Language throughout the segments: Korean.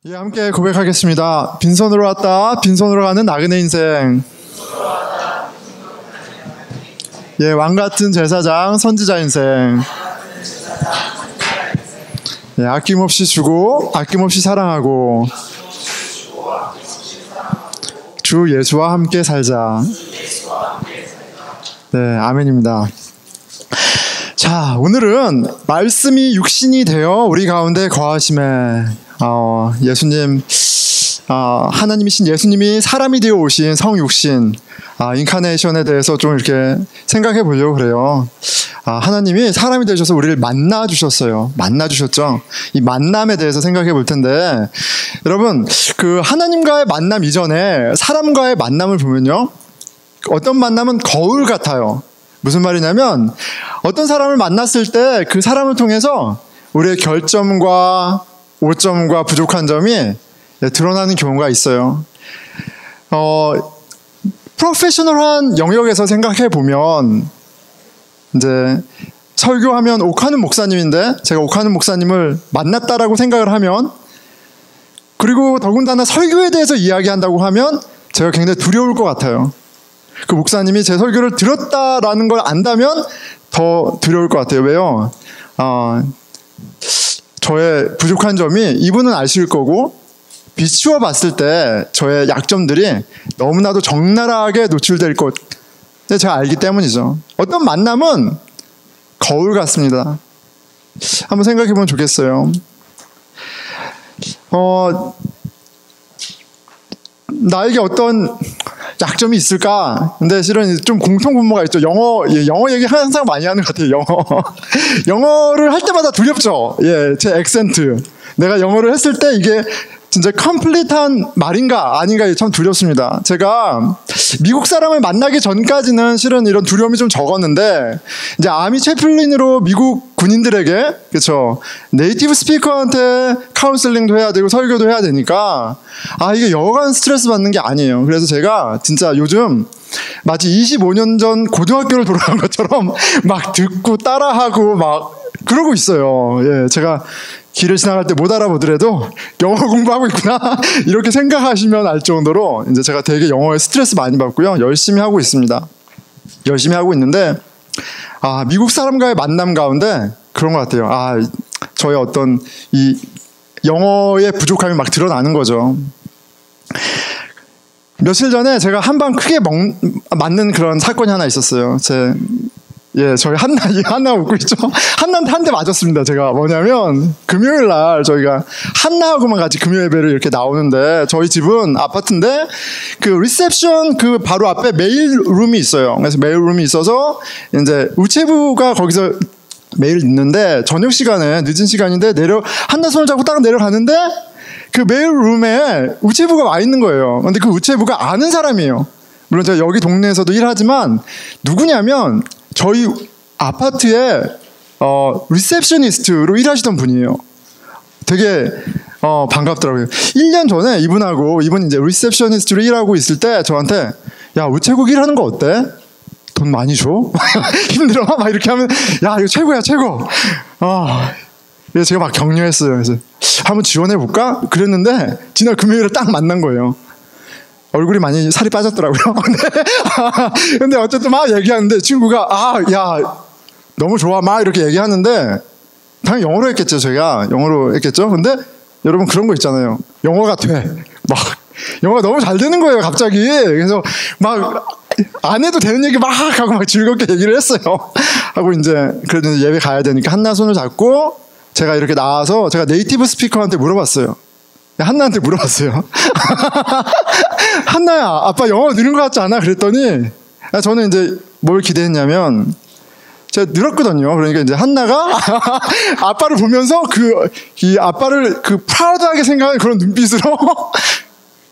예, 함께 고백하겠습니다. 빈손으로 왔다, 빈손으로 가는 나그네 인생. 예, 왕같은 제사장, 선지자 인생. 예, 아낌없이 주고, 아낌없이 사랑하고, 주 예수와 함께 살자. 네, 아멘입니다. 자, 오늘은 말씀이 육신이 되어 우리 가운데 거하심에 예수님, 하나님이신 예수님이 사람이 되어 오신 성육신, 인카네이션에 대해서 좀 이렇게 생각해 보려고 그래요. 하나님이 사람이 되셔서 우리를 만나 주셨어요. 만나 주셨죠. 이 만남에 대해서 생각해 볼 텐데, 여러분, 그 하나님과의 만남 이전에 사람과의 만남을 보면요, 어떤 만남은 거울 같아요. 무슨 말이냐면, 어떤 사람을 만났을 때 그 사람을 통해서 우리의 결점과 오점과 부족한 점이 드러나는 경우가 있어요. 프로페셔널한 영역에서 생각해 보면, 이제 설교하면 옥하는 목사님인데 제가 옥하는 목사님을 만났다라고 생각을 하면, 그리고 더군다나 설교에 대해서 이야기한다고 하면 제가 굉장히 두려울 것 같아요. 그 목사님이 제 설교를 들었다라는 걸 안다면 더 두려울 것 같아요. 왜요? 저의 부족한 점이 이분은 아실 거고, 비추어 봤을 때 저의 약점들이 너무나도 적나라하게 노출될 것, 제가 알기 때문이죠. 어떤 만남은 거울 같습니다. 한번 생각해 보면 좋겠어요. 나에게 어떤 약점이 있을까? 근데 실은 좀 공통 분모가 있죠. 영어 얘기 항상 많이 하는 것 같아요. 영어를 할 때마다 두렵죠. 예, 제 액센트. 내가 영어를 했을 때 이게 진짜 컴플리트한 말인가 아닌가 참 두렵습니다. 제가 미국 사람을 만나기 전까지는 실은 이런 두려움이 좀 적었는데, 이제 아미 채플린으로 미국 군인들에게, 그렇죠, 네이티브 스피커한테 카운슬링도 해야 되고 설교도 해야 되니까 이게 여간 스트레스 받는 게 아니에요. 그래서 제가 진짜 요즘 마치 25년 전 고등학교를 돌아간 것처럼 막 듣고 따라하고 막 그러고 있어요. 예, 제가 길을 지나갈 때 못 알아보더라도 영어 공부하고 있구나 이렇게 생각하시면 알 정도로 이제 제가 되게 영어에 스트레스 많이 받고요. 열심히 하고 있습니다. 열심히 하고 있는데, 미국 사람과의 만남 가운데 그런 것 같아요. 저의 어떤 이 영어의 부족함이 막 드러나는 거죠. 며칠 전에 제가 한 방 크게 맞는 그런 사건이 하나 있었어요. 저희 한나 웃고 있죠? 한나한테 한 대 맞았습니다. 제가 뭐냐면, 금요일 날 저희가 한나하고만 같이 금요 예배를 이렇게 나오는데, 저희 집은 아파트인데, 그 리셉션 그 바로 앞에 메일룸이 있어요. 그래서 메일룸이 있어서, 이제 우체부가 거기서 메일 있는데, 저녁 시간에, 늦은 시간인데, 한나 손을 잡고 딱 내려가는데, 그 메일룸에 우체부가 와 있는 거예요. 근데 그 우체부가 아는 사람이에요. 물론 제가 여기 동네에서도 일하지만, 누구냐면, 저희 아파트에 리셉셔니스트로 일하시던 분이에요. 되게 반갑더라고요. 1년 전에 이분 이제 리셉셔니스트로 일하고 있을 때 저한테, 야, 우체국 일하는 거 어때? 돈 많이 줘? 힘들어? 막 이렇게 하면, 야, 이거 최고야, 최고. 그래서 제가 막 격려했어요. 그래서 한번 지원해볼까? 그랬는데 지난 금요일에 딱 만난 거예요. 얼굴이 많이 살이 빠졌더라고요. 근데 어쨌든 막 얘기하는데 친구가, 야, 너무 좋아, 막 이렇게 얘기하는데, 당연히 영어로 했겠죠. 제가 영어로 했겠죠. 근데 여러분 그런 거 있잖아요. 영어가 돼. 막 영어가 너무 잘 되는 거예요, 갑자기. 그래서 막 안 해도 되는 얘기 막 하고 막 즐겁게 얘기를 했어요. 하고 이제 그래도 예배 가야 되니까 한나 손을 잡고 제가 이렇게 나와서 제가 네이티브 스피커한테 물어봤어요. 한나한테 물어봤어요. 한나야, 아빠 영어 늘은 것 같지 않아? 그랬더니, 저는 이제 뭘 기대했냐면, 제가 늘었거든요. 그러니까 이제 한나가 아빠를 보면서 이 아빠를 프라우드하게 생각하는 그런 눈빛으로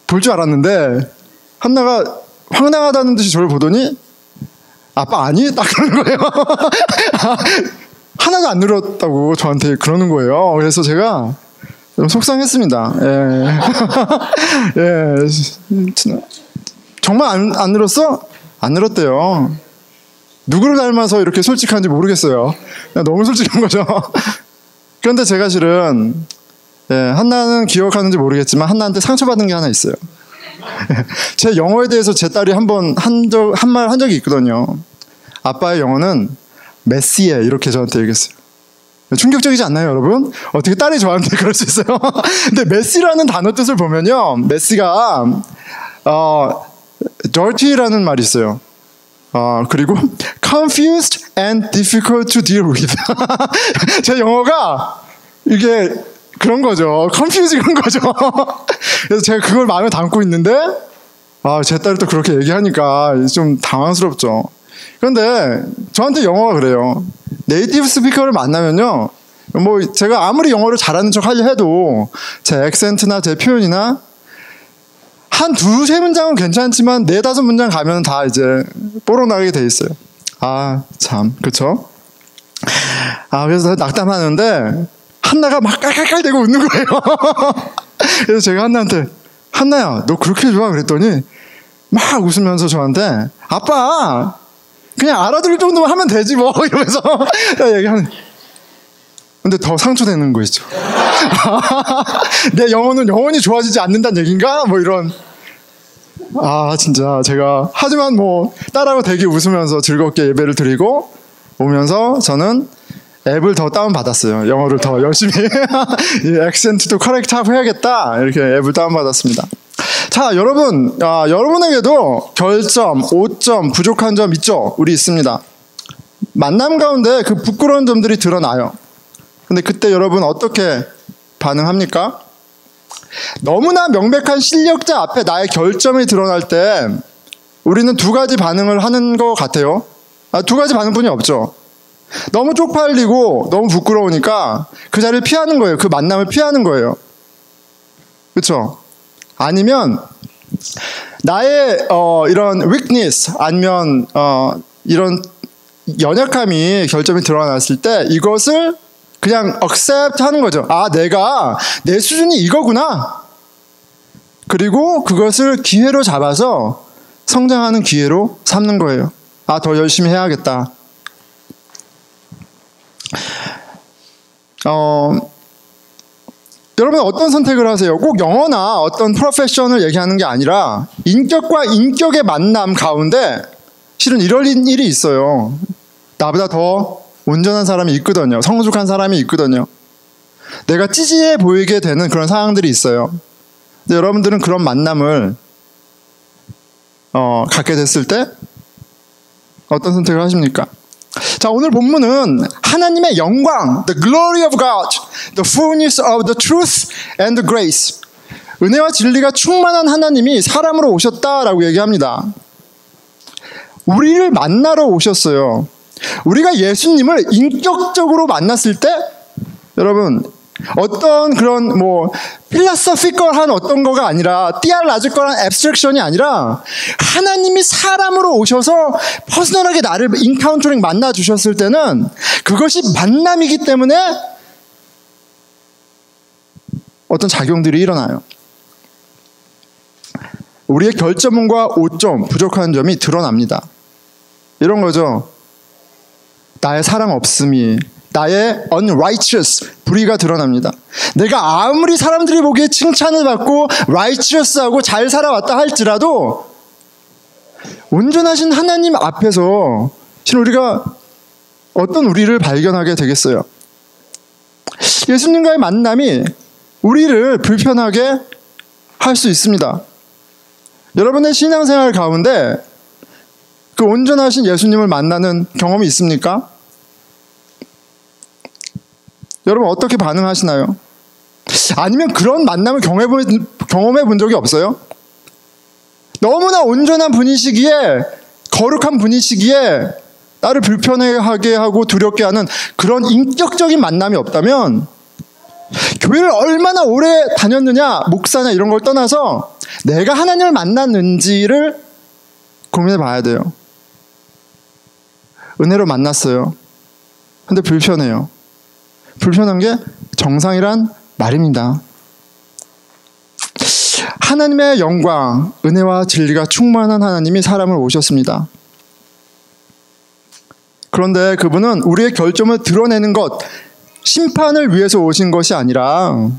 볼 줄 알았는데, 한나가 황당하다는 듯이 저를 보더니, 아빠 아니? 딱 그러는 거예요. 하나도 안 늘었다고 저한테 그러는 거예요. 그래서 제가 좀 속상했습니다. 예. 예. 정말 안 늘었어? 안 늘었대요. 누구를 닮아서 이렇게 솔직한지 모르겠어요. 그냥 너무 솔직한 거죠. 그런데 제가 실은 예, 한나는 기억하는지 모르겠지만 한나한테 상처받은 게 하나 있어요. 제 영어에 대해서 제 딸이 한 말 한 적이 있거든요. 아빠의 영어는 메시해, 이렇게 저한테 얘기했어요. 충격적이지 않나요, 여러분? 어떻게 딸이 저한테 그럴 수 있어요? 근데 메시라는 단어 뜻을 보면요, 메시가 dirty라는 말이 있어요. 그리고 confused and difficult to deal with. 제 영어가 이게 그런 거죠. confusing 거죠. 그래서 제가 그걸 마음에 담고 있는데 제 딸이 또 그렇게 얘기하니까 좀 당황스럽죠. 그런데 저한테 영어가 그래요. 네이티브 스피커를 만나면요, 뭐 제가 아무리 영어를 잘하는 척 하려 해도 제 액센트나 제 표현이나 한 두세 문장은 괜찮지만 네다섯 문장 가면 다 이제 뽀록나게 돼 있어요. 참, 그쵸? 그래서 낙담하는데 한나가 막 깔깔깔대고 웃는 거예요. 그래서 제가 한나한테, 한나야, 너 그렇게 좋아? 그랬더니 막 웃으면서 저한테, 아빠 그냥 알아들을 정도만 하면 되지 뭐, 이러면서 얘기하는. 근데 더 상처되는 거 있죠. 내 영어는 영원히 좋아지지 않는다는 얘기인가? 뭐 이런. 진짜 제가, 하지만 뭐 딸하고 되게 웃으면서 즐겁게 예배를 드리고 오면서 저는 앱을 더 다운받았어요. 영어를 더 열심히 액센트도 커렉트하고 해야겠다, 이렇게 앱을 다운받았습니다. 자, 여러분, 여러분에게도 결점, 오점, 부족한 점 있죠? 우리 있습니다. 만남 가운데 그 부끄러운 점들이 드러나요. 근데 그때 여러분 어떻게 반응합니까? 너무나 명백한 실력자 앞에 나의 결점이 드러날 때 우리는 두 가지 반응을 하는 것 같아요. 두 가지 반응뿐이 없죠. 너무 쪽팔리고 너무 부끄러우니까 그 자리를 피하는 거예요. 그 만남을 피하는 거예요. 그렇죠? 아니면 나의 이런 weakness, 아니면 이런 연약함이, 결점이 드러났을 때 이것을 그냥 accept 하는 거죠. 내가, 내 수준이 이거구나. 그리고 그것을 기회로 잡아서 성장하는 기회로 삼는 거예요. 더 열심히 해야겠다. 여러분 어떤 선택을 하세요? 꼭 영어나 어떤 프로페셔널을 얘기하는 게 아니라 인격과 인격의 만남 가운데 실은 이런 일이 있어요. 나보다 더 온전한 사람이 있거든요. 성숙한 사람이 있거든요. 내가 찌질해 보이게 되는 그런 상황들이 있어요. 근데 여러분들은 그런 만남을 갖게 됐을 때 어떤 선택을 하십니까? 자, 오늘 본문은 하나님의 영광, the glory of God, the fullness of the truth and the grace, 은혜와 진리가 충만한 하나님이 사람으로 오셨다라고 얘기합니다. 우리를 만나러 오셨어요. 우리가 예수님을 인격적으로 만났을 때, 여러분, 어떤 그런 필라소피컬한 어떤 거가 아니라, 띠알라지컬한 앱스트랙션이 아니라 하나님이 사람으로 오셔서 퍼스널하게 나를 인카운터링 만나 주셨을 때는 그것이 만남이기 때문에 어떤 작용들이 일어나요. 우리의 결점과 오점, 부족한 점이 드러납니다. 이런 거죠. 나의 사랑 없음이, 나의 unrighteous, 불의가 드러납니다. 내가 아무리 사람들이 보기에 칭찬을 받고 righteous하고 잘 살아왔다 할지라도 온전하신 하나님 앞에서 실은 우리가 어떤 우리를 발견하게 되겠어요. 예수님과의 만남이 우리를 불편하게 할 수 있습니다. 여러분의 신앙생활 가운데 그 온전하신 예수님을 만나는 경험이 있습니까? 여러분 어떻게 반응하시나요? 아니면 그런 만남을 경험해 본 적이 없어요? 너무나 온전한 분이시기에, 거룩한 분이시기에 나를 불편하게 하고 두렵게 하는 그런 인격적인 만남이 없다면 교회를 얼마나 오래 다녔느냐, 목사나 이런 걸 떠나서 내가 하나님을 만났는지를 고민해 봐야 돼요. 은혜로 만났어요. 근데 불편해요. 불편한 게 정상이란 말입니다. 하나님의 영광, 은혜와 진리가 충만한 하나님이 사람을 오셨습니다. 그런데 그분은 우리의 결점을 드러내는 것, 심판을 위해서 오신 것이 아니라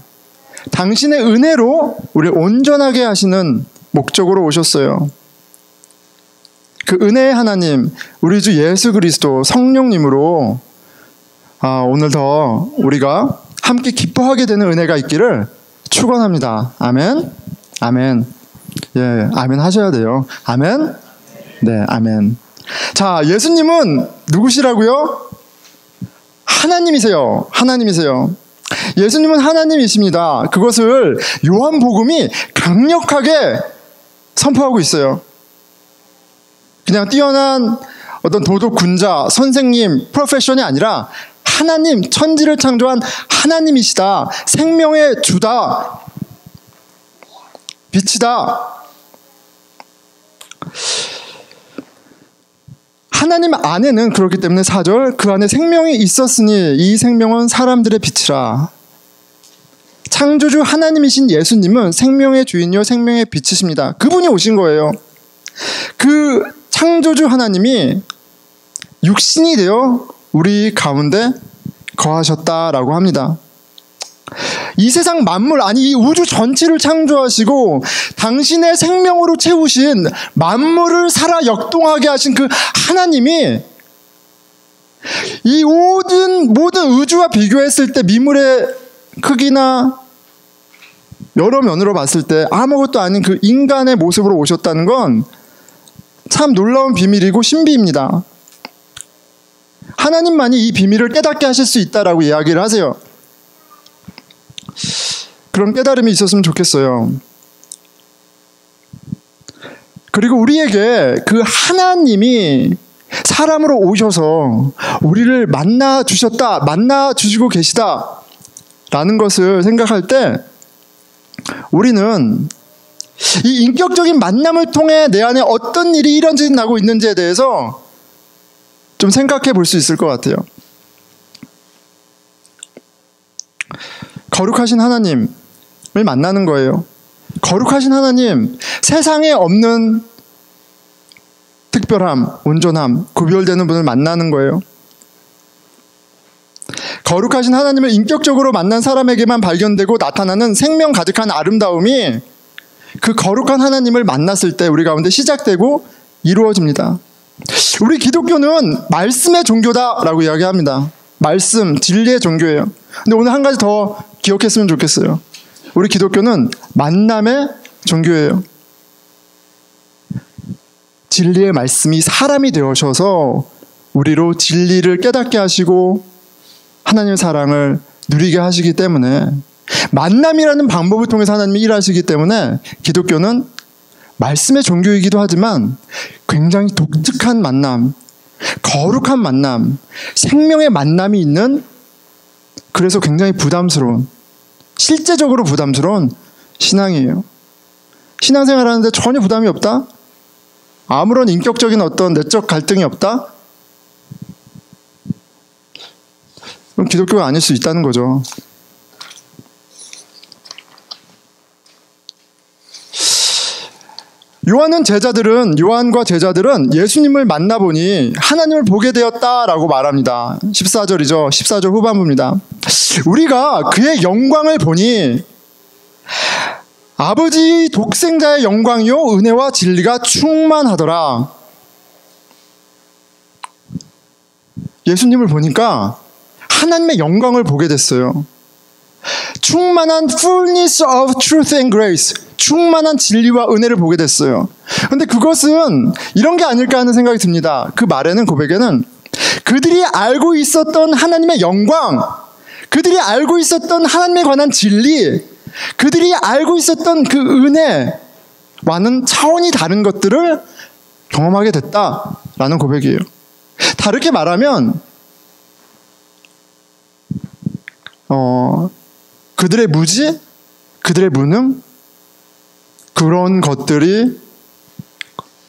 당신의 은혜로 우리를 온전하게 하시는 목적으로 오셨어요. 그 은혜의 하나님, 우리 주 예수 그리스도 성령님으로 오늘 더 우리가 함께 기뻐하게 되는 은혜가 있기를 축원합니다. 아멘. 아멘. 예, 아멘 하셔야 돼요. 아멘. 네, 아멘. 자, 예수님은 누구시라고요? 하나님이세요. 하나님이세요. 예수님은 하나님이십니다. 그것을 요한복음이 강력하게 선포하고 있어요. 그냥 뛰어난 어떤 도덕 군자, 선생님, 프로페셔널이 아니라 하나님, 천지를 창조한 하나님이시다. 생명의 주다. 빛이다. 하나님 안에는 그렇기 때문에 4절 그 안에 생명이 있었으니 이 생명은 사람들의 빛이라. 창조주 하나님이신 예수님은 생명의 주인이요 생명의 빛이십니다. 그분이 오신 거예요. 그 창조주 하나님이 육신이 되어 우리 가운데 거하셨다라고 합니다. 이 세상 만물, 아니 이 우주 전체를 창조하시고 당신의 생명으로 채우신 만물을 살아 역동하게 하신 그 하나님이 이 모든 우주와 비교했을 때 미물의 크기나 여러 면으로 봤을 때 아무것도 아닌 그 인간의 모습으로 오셨다는 건 참 놀라운 비밀이고 신비입니다. 하나님만이 이 비밀을 깨닫게 하실 수 있다라고 이야기를 하세요. 그런 깨달음이 있었으면 좋겠어요. 그리고 우리에게 그 하나님이 사람으로 오셔서 우리를 만나 주셨다, 만나 주시고 계시다 라는 것을 생각할 때 우리는 이 인격적인 만남을 통해 내 안에 어떤 일이 일어나고 있는지에 대해서 좀 생각해 볼 수 있을 것 같아요. 거룩하신 하나님을 만나는 거예요. 거룩하신 하나님, 세상에 없는 특별함, 온전함, 구별되는 분을 만나는 거예요. 거룩하신 하나님을 인격적으로 만난 사람에게만 발견되고 나타나는 생명 가득한 아름다움이 그 거룩한 하나님을 만났을 때 우리 가운데 시작되고 이루어집니다. 우리 기독교는 말씀의 종교다라고 이야기합니다. 말씀, 진리의 종교예요. 근데 오늘 한 가지 더 기억했으면 좋겠어요. 우리 기독교는 만남의 종교예요. 진리의 말씀이 사람이 되어셔서 우리로 진리를 깨닫게 하시고 하나님의 사랑을 누리게 하시기 때문에 만남이라는 방법을 통해서 하나님이 일하시기 때문에 기독교는 말씀의 종교이기도 하지만 굉장히 독특한 만남, 거룩한 만남, 생명의 만남이 있는, 그래서 굉장히 부담스러운, 실제적으로 부담스러운 신앙이에요. 신앙생활 하는데 전혀 부담이 없다? 아무런 인격적인 어떤 내적 갈등이 없다? 그럼 기독교가 아닐 수 있다는 거죠. 요한과 제자들은 예수님을 만나보니 하나님을 보게 되었다라고 말합니다. 14절이죠. 14절 후반부입니다. 우리가 그의 영광을 보니 아버지 독생자의 영광이요 은혜와 진리가 충만하더라. 예수님을 보니까 하나님의 영광을 보게 됐어요. 충만한 fullness of truth and grace, 충만한 진리와 은혜를 보게 됐어요. 근데 그것은 이런 게 아닐까 하는 생각이 듭니다. 그 말에는, 고백에는 그들이 알고 있었던 하나님의 영광, 그들이 알고 있었던 하나님에 관한 진리, 그들이 알고 있었던 그 은혜와는 차원이 다른 것들을 경험하게 됐다라는 고백이에요. 다르게 말하면 그들의 무지, 그들의 무능, 그런 것들이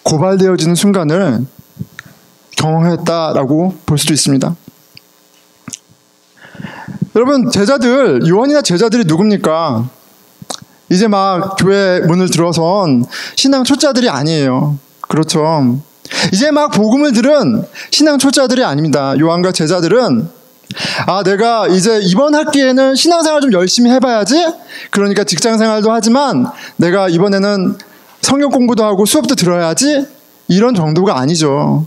고발되어지는 순간을 경험했다라고 볼 수도 있습니다. 여러분, 요한이나 제자들이 누굽니까? 이제 막 교회 문을 들어선 신앙 초짜들이 아니에요. 그렇죠. 이제 막 복음을 들은 신앙 초짜들이 아닙니다. 요한과 제자들은 내가 이제 이번 학기에는 신앙생활 좀 열심히 해봐야지. 그러니까 직장생활도 하지만 내가 이번에는 성경 공부도 하고 수업도 들어야지. 이런 정도가 아니죠.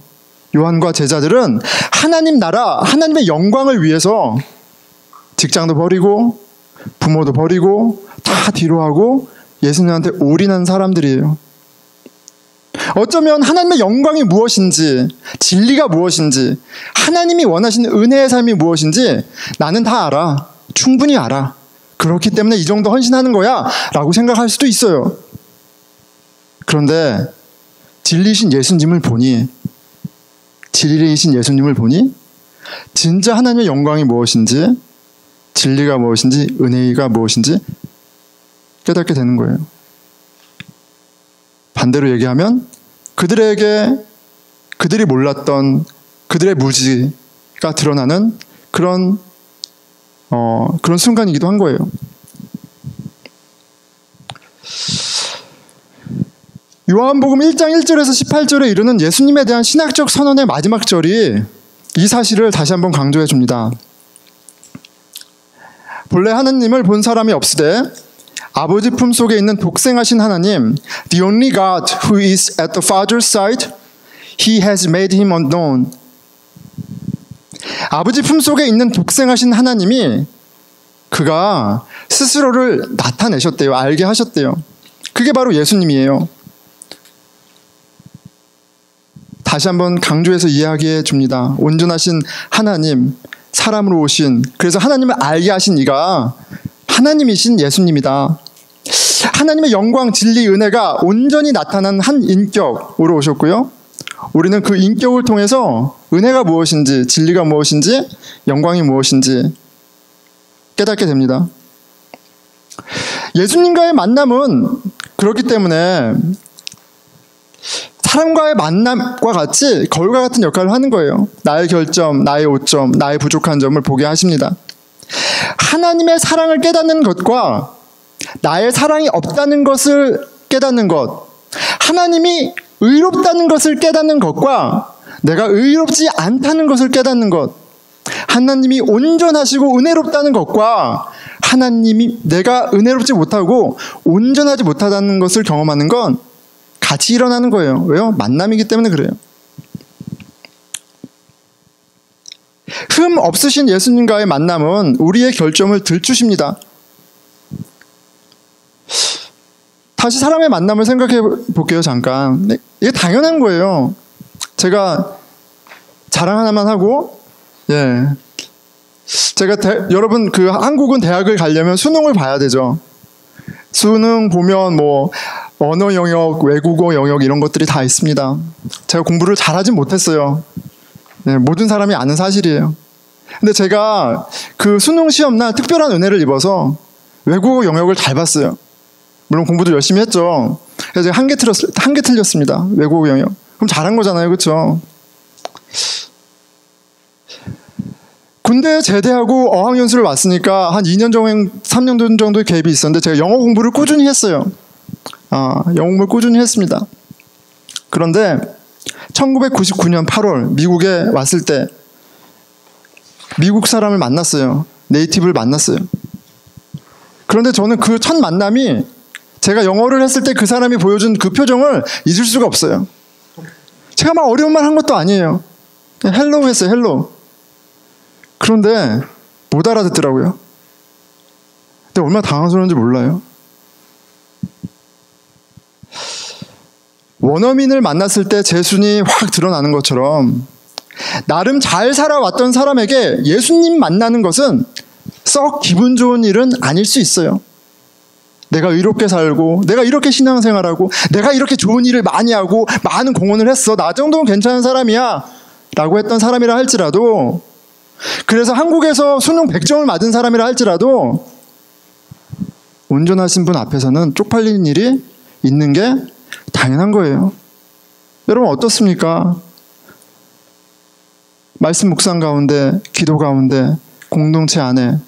요한과 제자들은 하나님 나라, 하나님의 영광을 위해서 직장도 버리고 부모도 버리고 다 뒤로 하고 예수님한테 올인한 사람들이에요. 어쩌면 하나님의 영광이 무엇인지, 진리가 무엇인지, 하나님이 원하시는 은혜의 삶이 무엇인지 나는 다 알아. 충분히 알아. 그렇기 때문에 이 정도 헌신하는 거야 라고 생각할 수도 있어요. 그런데 진리이신 예수님을 보니 진짜 하나님의 영광이 무엇인지, 진리가 무엇인지, 은혜가 무엇인지 깨닫게 되는 거예요. 반대로 얘기하면 그들이 몰랐던 그들의 무지가 드러나는 그런 순간이기도 한 거예요. 요한복음 1장 1절에서 18절에 이르는 예수님에 대한 신학적 선언의 마지막 절이 이 사실을 다시 한번 강조해 줍니다. 본래 하나님을 본 사람이 없으되 아버지 품속에 있는 독생하신 하나님, the only God who is at the Father's side, He has made him unknown. 아버지 품속에 있는 독생하신 하나님이 그가 스스로를 나타내셨대요. 알게 하셨대요. 그게 바로 예수님이에요. 다시 한번 강조해서 이야기해 줍니다. 온전하신 하나님, 사람으로 오신, 그래서 하나님을 알게 하신 이가 하나님이신 예수님이다. 하나님의 영광, 진리, 은혜가 온전히 나타난 한 인격으로 오셨고요. 우리는 그 인격을 통해서 은혜가 무엇인지, 진리가 무엇인지, 영광이 무엇인지 깨닫게 됩니다. 예수님과의 만남은 그렇기 때문에 사람과의 만남과 같이 거울과 같은 역할을 하는 거예요. 나의 결점, 나의 오점, 나의 부족한 점을 보게 하십니다. 하나님의 사랑을 깨닫는 것과 나의 사랑이 없다는 것을 깨닫는 것, 하나님이 의롭다는 것을 깨닫는 것과 내가 의롭지 않다는 것을 깨닫는 것, 하나님이 온전하시고 은혜롭다는 것과 하나님이 내가 은혜롭지 못하고 온전하지 못하다는 것을 경험하는 건 같이 일어나는 거예요. 왜요? 만남이기 때문에 그래요. 흠 없으신 예수님과의 만남은 우리의 결점을 들추십니다. 다시 사람의 만남을 생각해 볼게요. 잠깐. 이게 당연한 거예요. 제가 자랑 하나만 하고, 제가 여러분 한국은 대학을 가려면 수능을 봐야 되죠. 수능 보면 뭐 언어 영역, 외국어 영역 이런 것들이 다 있습니다. 제가 공부를 잘하진 못했어요. 모든 사람이 아는 사실이에요. 근데 제가 그 수능 시험날 특별한 은혜를 입어서 외국어 영역을 잘 봤어요. 물론 공부도 열심히 했죠. 그래서 제가 한 개 틀렸습니다. 외국어 영역. 그럼 잘한 거잖아요. 그렇죠? 군대 제대하고 어학연수를 왔으니까 한 2년 정도, 3년 정도의 갭이 있었는데 제가 영어 공부를 꾸준히 했어요. 영어 공부를 꾸준히 했습니다. 그런데 1999년 8월 미국에 왔을 때 미국 사람을 만났어요. 네이티브를 만났어요. 그런데 저는 그 첫 만남이 제가 영어를 했을 때 그 사람이 보여준 그 표정을 잊을 수가 없어요. 제가 막 어려운 말 한 것도 아니에요. 그냥 헬로우 했어요. 헬로우. 그런데 못 알아듣더라고요. 근데 얼마나 당황스러운지 몰라요. 원어민을 만났을 때 제 순이 확 드러나는 것처럼 나름 잘 살아왔던 사람에게 예수님 만나는 것은 썩 기분 좋은 일은 아닐 수 있어요. 내가 의롭게 살고 내가 이렇게 신앙생활하고 내가 이렇게 좋은 일을 많이 하고 많은 공헌을 했어. 나 정도면 괜찮은 사람이야 라고 했던 사람이라 할지라도, 그래서 한국에서 수능 100점을 맞은 사람이라 할지라도 온전하신 분 앞에서는 쪽팔리는 일이 있는 게 당연한 거예요. 여러분 어떻습니까? 말씀 묵상 가운데, 기도 가운데, 공동체 안에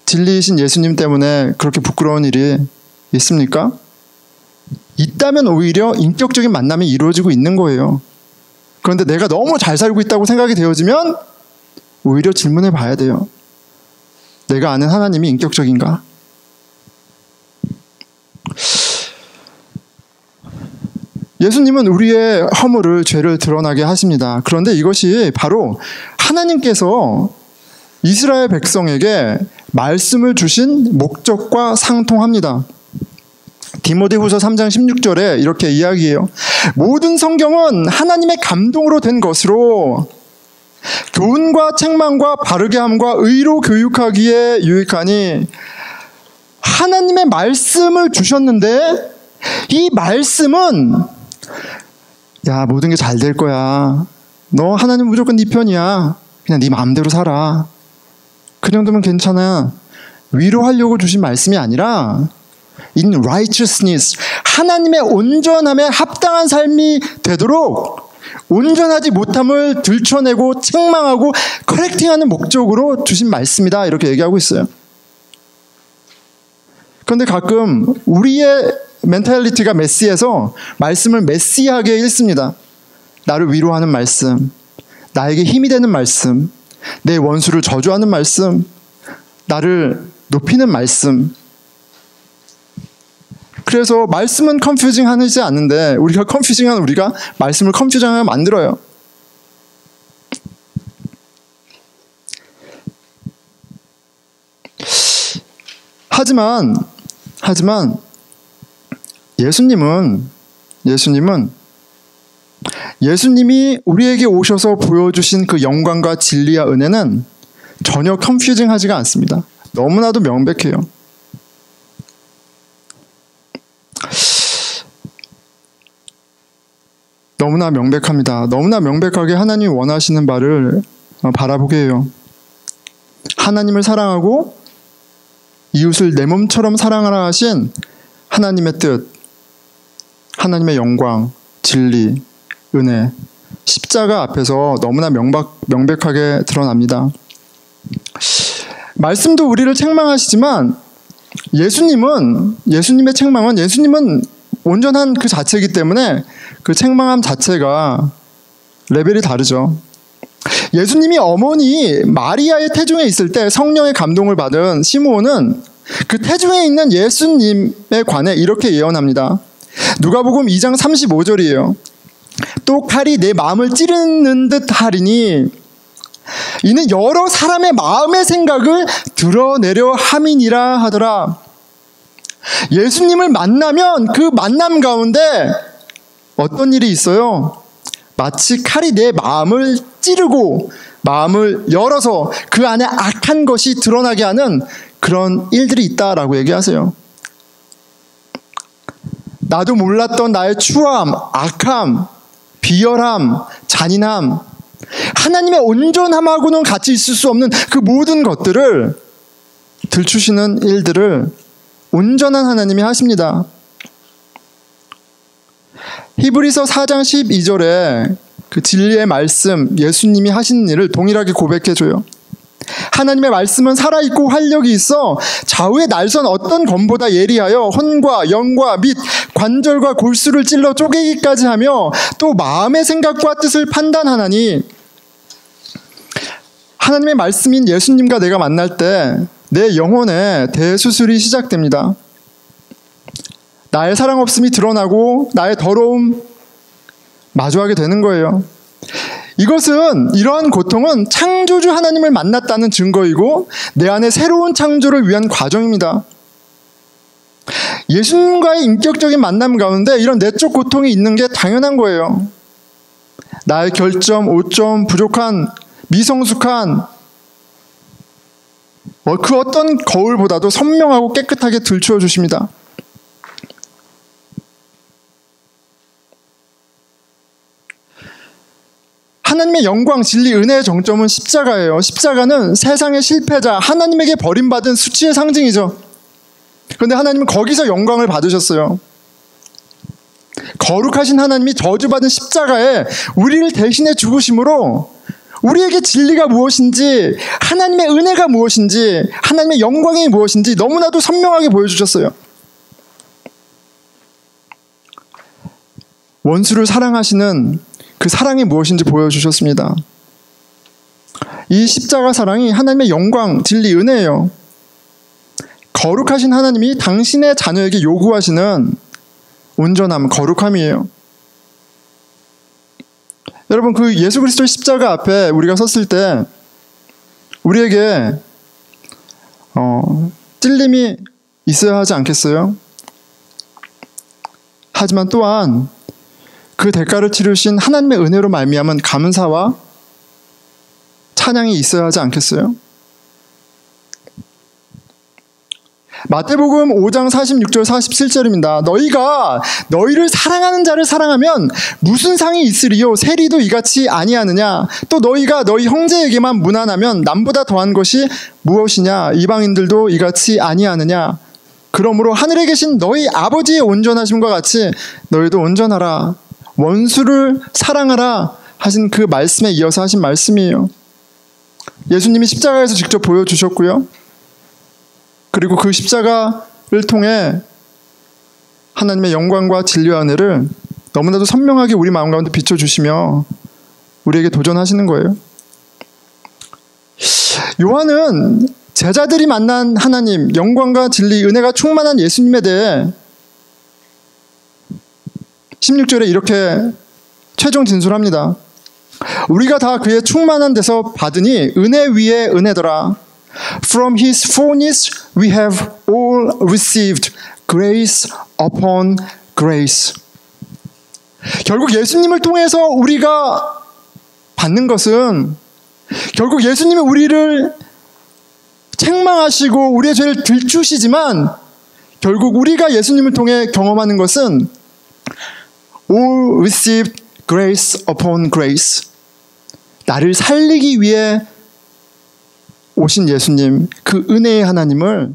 진리이신 예수님 때문에 그렇게 부끄러운 일이 있습니까? 있다면 오히려 인격적인 만남이 이루어지고 있는 거예요. 그런데 내가 너무 잘 살고 있다고 생각이 되어지면 오히려 질문해 봐야 돼요. 내가 아는 하나님이 인격적인가? 예수님은 우리의 허물을, 죄를 드러나게 하십니다. 그런데 이것이 바로 하나님께서 이스라엘 백성에게 말씀을 주신 목적과 상통합니다. 디모데후서 3장 16절에 이렇게 이야기해요. 모든 성경은 하나님의 감동으로 된 것으로 교훈과 책망과 바르게 함과 의로 교육하기에 유익하니, 하나님의 말씀을 주셨는데 이 말씀은 야, 모든 게 잘 될 거야. 너 하나님 무조건 네 편이야. 그냥 네 마음대로 살아. 그 정도면 괜찮아. 위로하려고 주신 말씀이 아니라 in righteousness, 하나님의 온전함에 합당한 삶이 되도록 온전하지 못함을 들춰내고 책망하고 커렉팅하는 목적으로 주신 말씀이다, 이렇게 얘기하고 있어요. 그런데 가끔 우리의 멘탈리티가 메시해서 말씀을 메시하게 읽습니다. 나를 위로하는 말씀, 나에게 힘이 되는 말씀, 내 원수를 저주하는 말씀, 나를 높이는 말씀. 그래서 말씀은 컨퓨징하지 않는데 우리가 컨퓨징한 우리가 말씀을 컨퓨징하게 만들어요. 하지만 예수님이 우리에게 오셔서 보여주신 그 영광과 진리와 은혜는 전혀 컨퓨징하지가 않습니다. 너무나도 명백해요. 너무나 명백합니다. 너무나 명백하게 하나님이 원하시는 바를 바라보게 해요. 하나님을 사랑하고 이웃을 내 몸처럼 사랑하라 하신 하나님의 뜻, 하나님의 영광, 진리, 은혜, 십자가 앞에서 너무나 명백하게 드러납니다. 말씀도 우리를 책망하시지만 예수님의 책망은, 예수님은 온전한 그 자체이기 때문에 그 책망함 자체가 레벨이 다르죠. 예수님이 어머니 마리아의 태중에 있을 때 성령의 감동을 받은 시므온은 그 태중에 있는 예수님에 관해 이렇게 예언합니다. 누가복음 2장 35절이에요. 또 칼이 내 마음을 찌르는 듯 하리니 이는 여러 사람의 마음의 생각을 드러내려 함이니라 하더라. 예수님을 만나면 그 만남 가운데 어떤 일이 있어요? 마치 칼이 내 마음을 찌르고 마음을 열어서 그 안에 악한 것이 드러나게 하는 그런 일들이 있다라고 얘기하세요. 나도 몰랐던 나의 추함, 악함, 비열함, 잔인함, 하나님의 온전함하고는 같이 있을 수 없는 그 모든 것들을 들추시는 일들을 온전한 하나님이 하십니다. 히브리서 4장 12절에 그 진리의 말씀, 예수님이 하시는 일을 동일하게 고백해줘요. 하나님의 말씀은 살아있고 활력이 있어 좌우의 날선 어떤 검보다 예리하여 혼과 영과 및 관절과 골수를 찔러 쪼개기까지 하며 또 마음의 생각과 뜻을 판단하나니, 하나님의 말씀인 예수님과 내가 만날 때 내 영혼에 대수술이 시작됩니다. 나의 사랑 없음이 드러나고 나의 더러움 마주하게 되는 거예요. 이러한 고통은 창조주 하나님을 만났다는 증거이고 내 안에 새로운 창조를 위한 과정입니다. 예수님과의 인격적인 만남 가운데 이런 내적 고통이 있는 게 당연한 거예요. 나의 결점, 오점, 부족한, 미성숙한 그 어떤 거울보다도 선명하고 깨끗하게 들추어 주십니다. 하나님의 영광, 진리, 은혜의 정점은 십자가예요. 십자가는 세상의 실패자, 하나님에게 버림받은 수치의 상징이죠. 그런데 하나님은 거기서 영광을 받으셨어요. 거룩하신 하나님이 저주받은 십자가에 우리를 대신해 죽으심으로 우리에게 진리가 무엇인지, 하나님의 은혜가 무엇인지, 하나님의 영광이 무엇인지 너무나도 선명하게 보여주셨어요. 원수를 사랑하시는 그 사랑이 무엇인지 보여주셨습니다. 이 십자가 사랑이 하나님의 영광, 진리, 은혜예요. 거룩하신 하나님이 당신의 자녀에게 요구하시는 온전함, 거룩함이에요. 여러분, 그 예수 그리스도의 십자가 앞에 우리가 섰을 때 우리에게 찔림이 있어야 하지 않겠어요? 하지만 또한 그 대가를 치르신 하나님의 은혜로 말미암은 감사와 찬양이 있어야 하지 않겠어요? 마태복음 5장 46절 47절입니다. 너희가 너희를 사랑하는 자를 사랑하면 무슨 상이 있으리요? 세리도 이같이 아니하느냐? 또 너희가 너희 형제에게만 무난하면 남보다 더한 것이 무엇이냐? 이방인들도 이같이 아니하느냐? 그러므로 하늘에 계신 너희 아버지의 온전하심과 같이 너희도 온전하라. 원수를 사랑하라 하신 그 말씀에 이어서 하신 말씀이에요. 예수님이 십자가에서 직접 보여주셨고요. 그리고 그 십자가를 통해 하나님의 영광과 진리와 은혜를 너무나도 선명하게 우리 마음 가운데 비춰주시며 우리에게 도전하시는 거예요. 요한은 제자들이 만난 하나님, 영광과 진리, 은혜가 충만한 예수님에 대해 16절에 이렇게 최종 진술합니다. 우리가 다 그의 충만한 데서 받으니 은혜 위에 은혜더라. From his fullness we have all received grace upon grace. 결국 예수님을 통해서 우리가 받는 것은 결국 예수님이 우리를 책망하시고 우리의 죄를 들추시지만 결국 우리가 예수님을 통해 경험하는 것은 all received grace upon grace. 나를 살리기 위해 오신 예수님, 그 은혜의 하나님을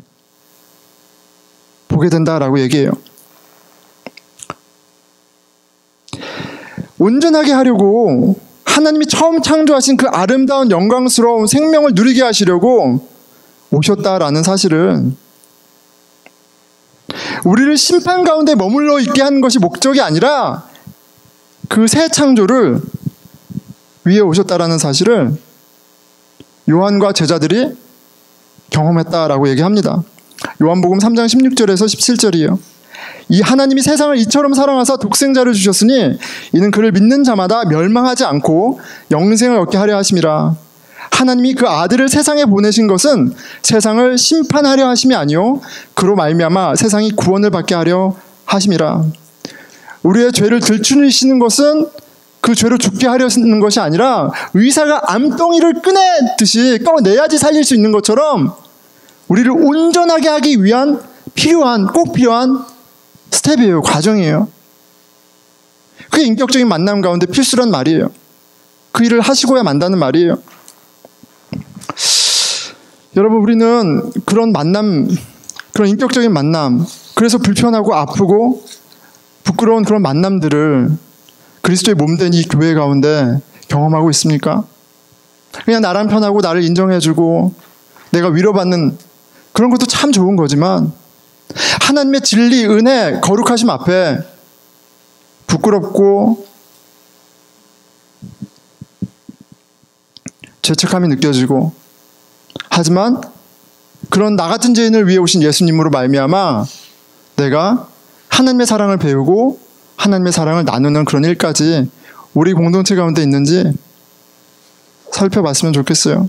보게 된다라고 얘기해요. 온전하게 하려고 하나님이 처음 창조하신 그 아름다운 영광스러운 생명을 누리게 하시려고 오셨다라는 사실은 우리를 심판 가운데 머물러 있게 하는 것이 목적이 아니라 그 새 창조를 위해 오셨다라는 사실을 요한과 제자들이 경험했다라고 얘기합니다. 요한복음 3장 16절에서 17절이에요. 이 하나님이 세상을 이처럼 사랑하사 독생자를 주셨으니 이는 그를 믿는 자마다 멸망하지 않고 영생을 얻게 하려 하심이라. 하나님이 그 아들을 세상에 보내신 것은 세상을 심판하려 하심이 아니요 그로 말미암아 세상이 구원을 받게 하려 하심이라. 우리의 죄를 들추시는 것은 그 죄로 죽게 하려는 것이 아니라 의사가 암덩이를 꺼내듯이 꺼내야지 살릴 수 있는 것처럼 우리를 온전하게 하기 위한 꼭 필요한 스텝이에요. 과정이에요. 그게 인격적인 만남 가운데 필수란 말이에요. 그 일을 하시고야 만다는 말이에요. 여러분, 우리는 그런 만남, 그런 인격적인 만남, 그래서 불편하고 아프고 부끄러운 그런 만남들을 그리스도의 몸된 이 교회 가운데 경험하고 있습니까? 그냥 나랑 편하고 나를 인정해주고 내가 위로받는 그런 것도 참 좋은 거지만 하나님의 진리, 은혜, 거룩하심 앞에 부끄럽고 죄책감이 느껴지고 하지만 그런 나 같은 죄인을 위해 오신 예수님으로 말미암아 내가 하나님의 사랑을 배우고 하나님의 사랑을 나누는 그런 일까지 우리 공동체 가운데 있는지 살펴봤으면 좋겠어요.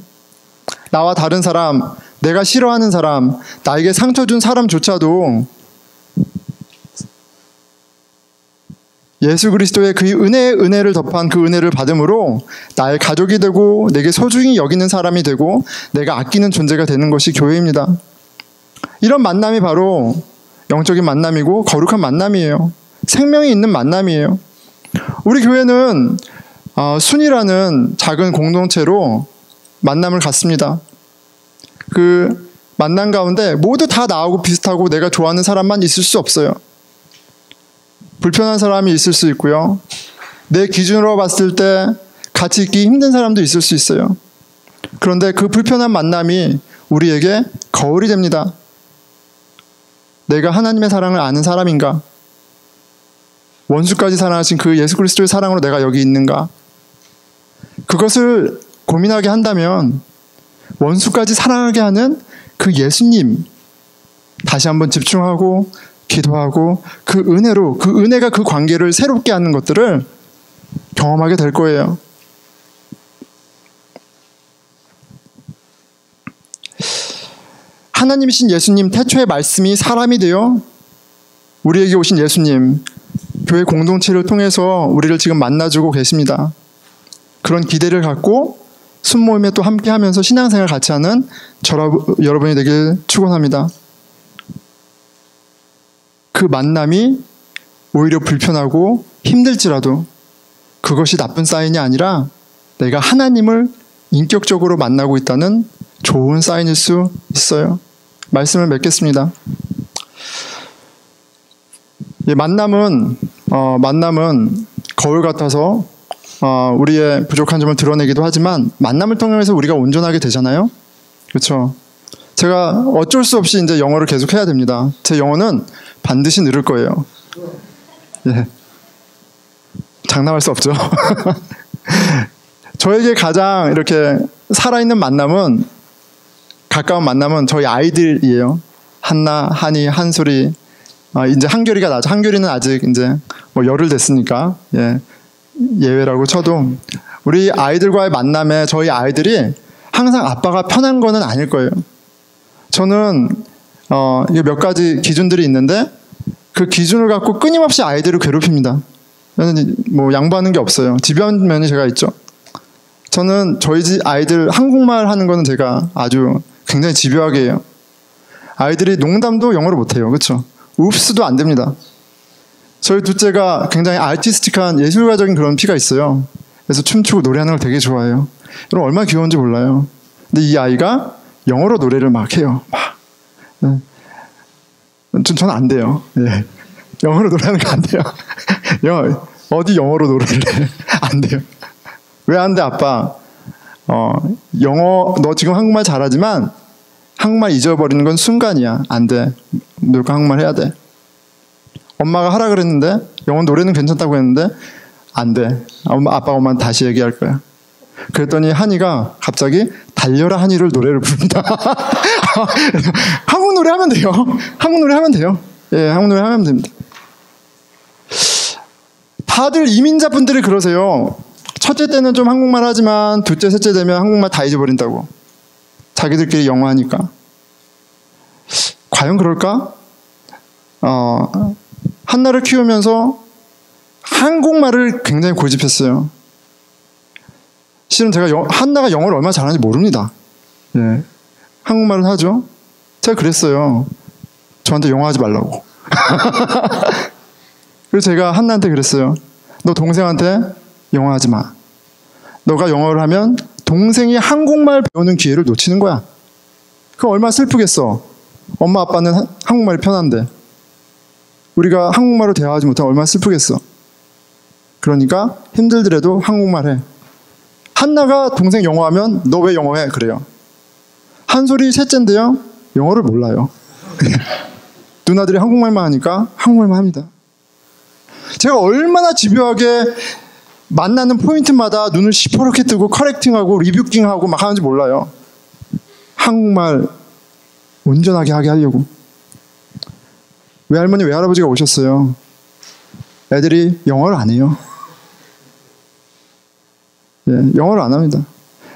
나와 다른 사람, 내가 싫어하는 사람, 나에게 상처 준 사람조차도 예수 그리스도의 그 은혜를 덮한 그 은혜를 받음으로 나의 가족이 되고 내게 소중히 여기는 사람이 되고 내가 아끼는 존재가 되는 것이 교회입니다. 이런 만남이 바로 영적인 만남이고 거룩한 만남이에요. 생명이 있는 만남이에요. 우리 교회는 순이라는 작은 공동체로 만남을 갖습니다. 그 만남 가운데 모두 다 나하고 비슷하고 내가 좋아하는 사람만 있을 수 없어요. 불편한 사람이 있을 수 있고요. 내 기준으로 봤을 때 같이 있기 힘든 사람도 있을 수 있어요. 그런데 그 불편한 만남이 우리에게 거울이 됩니다. 내가 하나님의 사랑을 아는 사람인가? 원수까지 사랑하신 그 예수 그리스도의 사랑으로 내가 여기 있는가? 그것을 고민하게 한다면 원수까지 사랑하게 하는 그 예수님 다시 한번 집중하고 기도하고 그 은혜로 그 은혜가 그 관계를 새롭게 하는 것들을 경험하게 될 거예요. 하나님이신 예수님, 태초의 말씀이 사람이 되어 우리에게 오신 예수님, 교회 공동체를 통해서 우리를 지금 만나주고 계십니다. 그런 기대를 갖고 순모임에 또 함께하면서 신앙생활 같이 하는 여러분이 되길 축원합니다. 그 만남이 오히려 불편하고 힘들지라도 그것이 나쁜 사인이 아니라 내가 하나님을 인격적으로 만나고 있다는 좋은 사인일 수 있어요. 말씀을 맺겠습니다. 만남은 거울 같아서 우리의 부족한 점을 드러내기도 하지만 만남을 통해서 우리가 온전하게 되잖아요. 그렇죠? 제가 어쩔 수 없이 이제 영어를 계속 해야 됩니다. 제 영어는 반드시 늘을 거예요. 예. 장담할 수 없죠. 저에게 가장 이렇게 살아있는 만남은, 가까운 만남은 저희 아이들이에요. 한나, 한이, 한솔이, 이제 한결이가 나죠. 한결이는 아직 이제 뭐 열흘 됐으니까 예외라고 쳐도 우리 아이들과의 만남에 저희 아이들이 항상 아빠가 편한 거는 아닐 거예요. 저는 이게 몇 가지 기준들이 있는데 그 기준을 갖고 끊임없이 아이들을 괴롭힙니다. 저는 뭐 양보하는 게 없어요. 집요한 면이 제가 있죠. 저는 저희 집 아이들 한국말 하는 거는 제가 아주 굉장히 집요하게 해요. 아이들이 농담도 영어로 못해요. 그렇죠? 읍스도 안 됩니다. 저희 둘째가 굉장히 아티스틱한 예술가적인 그런 피가 있어요. 그래서 춤추고 노래하는 걸 되게 좋아해요. 여러분 얼마나 귀여운지 몰라요. 근데 이 아이가 영어로 노래를 막 해요. 막. 저는 안 돼요. 예. 영어로 노래하는 거 안 돼요. 어디 영어로 노래를 해? 안 돼요. 왜 안 돼, 아빠? 영어, 너 지금 한국말 잘하지만 한국말 잊어버리는 건 순간이야. 안 돼. 무조건 한국말 해야 돼. 엄마가 하라 그랬는데 영어 노래는 괜찮다고 했는데 안 돼. 아빠, 엄마는 다시 얘기할 거야. 그랬더니 한이가 갑자기 달려라 한이를 노래를 부른다. 한국 노래 하면 돼요. 한국 노래 하면 돼요. 예, 한국 노래 하면 됩니다. 다들 이민자 분들이 그러세요. 첫째 때는 좀 한국말 하지만 둘째, 셋째 되면 한국말 다 잊어버린다고. 자기들끼리 영어 하니까. 과연 그럴까? 한나를 키우면서 한국말을 굉장히 고집했어요. 실은 제가 한나가 영어를 얼마나 잘하는지 모릅니다. 예. 한국말은 하죠. 제가 그랬어요. 저한테 영어 하지 말라고. 그래서 제가 한나한테 그랬어요. 너 동생한테 영어 하지 마. 너가 영어를 하면 동생이 한국말 배우는 기회를 놓치는 거야. 그럼 얼마나 슬프겠어. 엄마 아빠는 한국말이 편한데 우리가 한국말로 대화하지 못하면 얼마나 슬프겠어. 그러니까 힘들더라도 한국말 해. 한나가 동생 영어 하면 너 왜 영어 해? 그래요. 한솔이 셋째인데요. 영어를 몰라요. 누나들이 한국말만 하니까 한국말만 합니다. 제가 얼마나 집요하게 만나는 포인트마다 눈을 시퍼렇게 뜨고 커렉팅하고 리뷰킹하고 막 하는지 몰라요. 한국말 온전하게 하게 하려고. 외할머니 외할아버지가 오셨어요. 애들이 영어를 안 해요. 예, 영어를 안 합니다.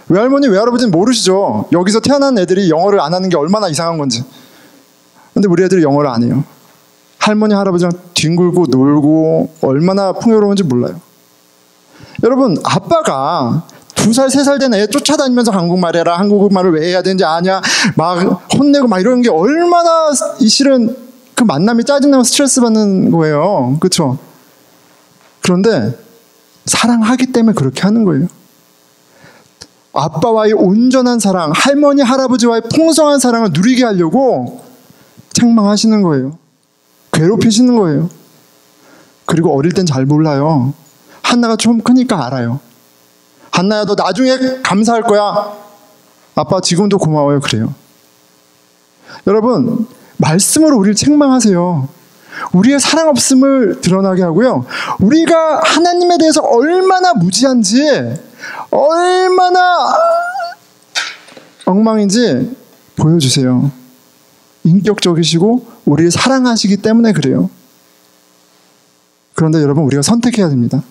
외할머니 외할아버지는 모르시죠. 여기서 태어난 애들이 영어를 안 하는 게 얼마나 이상한 건지. 근데 우리 애들이 영어를 안 해요. 할머니 할아버지랑 뒹굴고 놀고 얼마나 풍요로운지 몰라요. 여러분, 아빠가 2살 3살 된 애 쫓아다니면서 한국말 해라, 한국말을 왜 해야 되는지 아냐, 막 혼내고 막 이런 게 얼마나 실은 그 만남이 짜증나고 스트레스 받는 거예요. 그렇죠? 그런데 사랑하기 때문에 그렇게 하는 거예요. 아빠와의 온전한 사랑, 할머니 할아버지와의 풍성한 사랑을 누리게 하려고 책망하시는 거예요. 괴롭히시는 거예요. 그리고 어릴 땐 잘 몰라요. 한나가 좀 크니까 알아요. 한나야, 너 나중에 감사할 거야. 아빠 지금도 고마워요. 그래요. 여러분, 말씀으로 우리를 책망하세요. 우리의 사랑 없음을 드러나게 하고요. 우리가 하나님에 대해서 얼마나 무지한지, 얼마나 엉망인지 보여주세요. 인격적이시고 우리를 사랑하시기 때문에 그래요. 그런데 여러분, 우리가 선택해야 됩니다.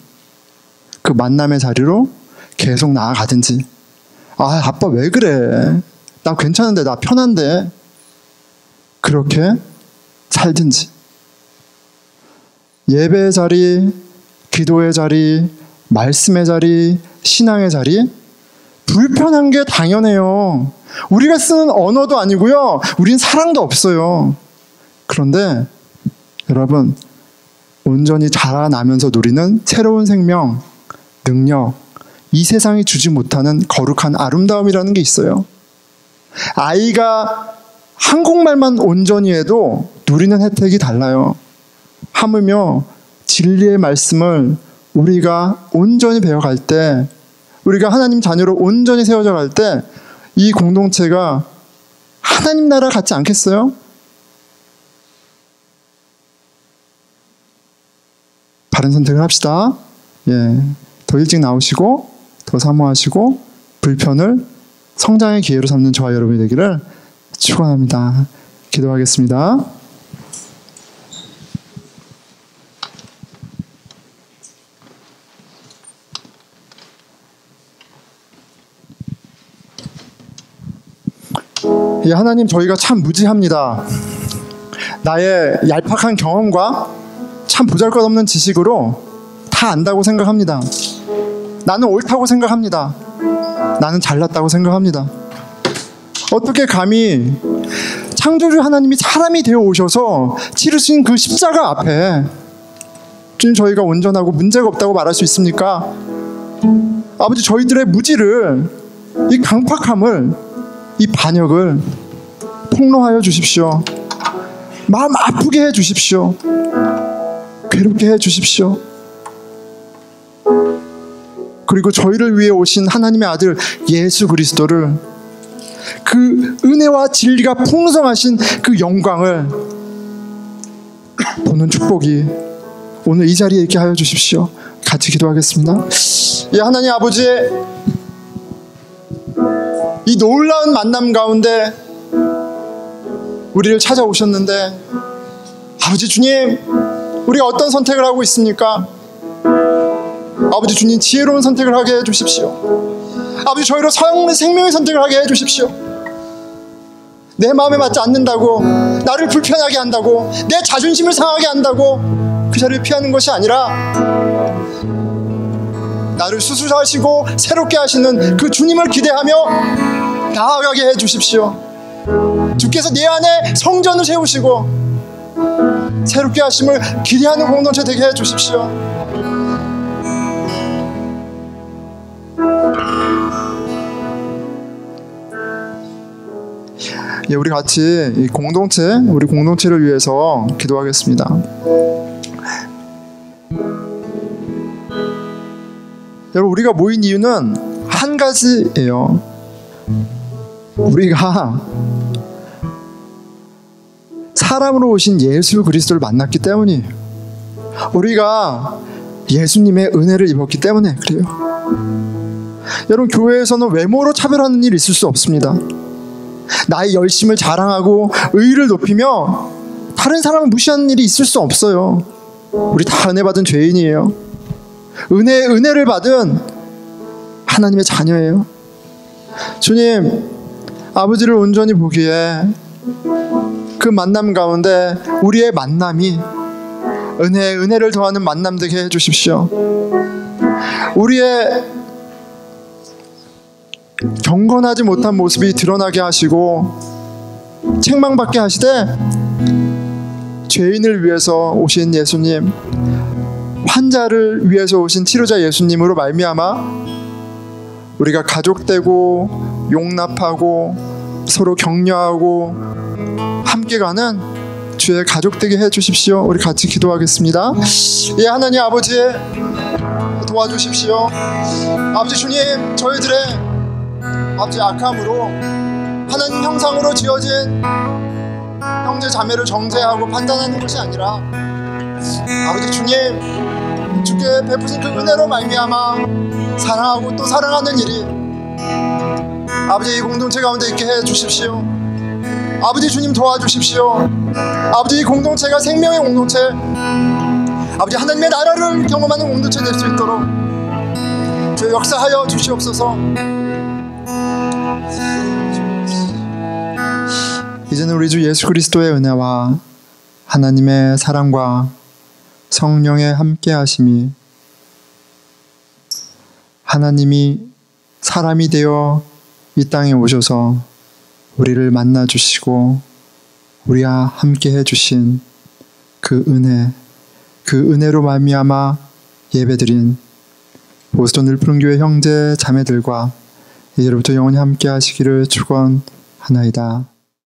그 만남의 자리로 계속 나아가든지, 아빠 왜 그래? 나 괜찮은데, 나 편한데, 그렇게 살든지. 예배의 자리, 기도의 자리, 말씀의 자리, 신앙의 자리, 불편한 게 당연해요. 우리가 쓰는 언어도 아니고요, 우린 사랑도 없어요. 그런데 여러분, 온전히 자라나면서 누리는 새로운 생명, 능력, 이 세상이 주지 못하는 거룩한 아름다움이라는 게 있어요. 아이가 한국말만 온전히 해도 누리는 혜택이 달라요. 하물며 진리의 말씀을 우리가 온전히 배워갈 때, 우리가 하나님 자녀로 온전히 세워져 갈 때, 이 공동체가 하나님 나라 같지 않겠어요? 바른 선택을 합시다. 더 일찍 나오시고 더 사모하시고 불편을 성장의 기회로 삼는 저와 여러분이 되기를 축원합니다. 기도하겠습니다. 하나님, 저희가 참 무지합니다. 나의 얄팍한 경험과 참 보잘것없는 지식으로 다 안다고 생각합니다. 나는 옳다고 생각합니다. 나는 잘났다고 생각합니다. 어떻게 감히 창조주 하나님이 사람이 되어 오셔서 치르신 그 십자가 앞에 주님, 저희가 온전하고 문제가 없다고 말할 수 있습니까? 아버지, 저희들의 무지를, 이 강팍함을, 이 반역을 폭로하여 주십시오. 마음 아프게 해 주십시오. 괴롭게 해 주십시오. 그리고 저희를 위해 오신 하나님의 아들 예수 그리스도를, 그 은혜와 진리가 풍성하신 그 영광을 보는 축복이 오늘 이 자리에 있게 하여 주십시오. 같이 기도하겠습니다. 하나님 아버지, 이 놀라운 만남 가운데 우리를 찾아오셨는데, 아버지 주님, 우리가 어떤 선택을 하고 있습니까? 아버지 주님, 지혜로운 선택을 하게 해주십시오. 아버지, 저희로 생명의 선택을 하게 해주십시오. 내 마음에 맞지 않는다고, 나를 불편하게 한다고, 내 자존심을 상하게 한다고 그 자리를 피하는 것이 아니라, 나를 수술하시고 새롭게 하시는 그 주님을 기대하며 나아가게 해주십시오. 주께서 내 안에 성전을 세우시고 새롭게 하심을 기대하는 공동체 되게 해주십시오. 우리 같이 이 공동체, 우리 공동체를 위해서 기도하겠습니다. 여러분, 우리가 모인 이유는 한 가지예요. 우리가 사람으로 오신 예수 그리스도를 만났기 때문이에요. 우리가 예수님의 은혜를 입었기 때문에 그래요. 여러분, 교회에서는 외모로 차별하는 일이 있을 수 없습니다. 나의 열심을 자랑하고 의의를 높이며 다른 사람을 무시하는 일이 있을 수 없어요. 우리 다 은혜 받은 죄인이에요. 은혜를 받은 하나님의 자녀예요. 주님, 아버지를 온전히 보기에 그 만남 가운데 우리의 만남이 은혜를 더하는 만남 되게 해주십시오. 우리의 경건하지 못한 모습이 드러나게 하시고 책망받게 하시되, 죄인을 위해서 오신 예수님, 환자를 위해서 오신 치료자 예수님으로 말미암아 우리가 가족되고 용납하고 서로 격려하고 함께 가는 주의 가족 되게 해주십시오. 우리 같이 기도하겠습니다. 하나님 아버지, 도와주십시오. 아버지 주님, 저희들의 아버지 악함으로 하나님 형상으로 지어진 형제 자매를 정죄하고 판단하는 것이 아니라, 아버지 주님, 주께 베푸신 그 은혜로 말미암아 사랑하고 또 사랑하는 일이 아버지 이 공동체 가운데 있게 해 주십시오. 아버지 주님 도와주십시오. 아버지 이 공동체가 생명의 공동체, 아버지 하나님의 나라를 경험하는 공동체 될 수 있도록 주여 역사하여 주시옵소서. 이제는 우리 주 예수 그리스도의 은혜와 하나님의 사랑과 성령의 함께하심이, 하나님이 사람이 되어 이 땅에 오셔서 우리를 만나 주시고 우리와 함께 해주신 그 은혜, 그 은혜로 말미암아 예배드린 보스턴 늘푸른교회 형제 자매들과 이제부터 영원히 함께 하시기를 축원하나이다.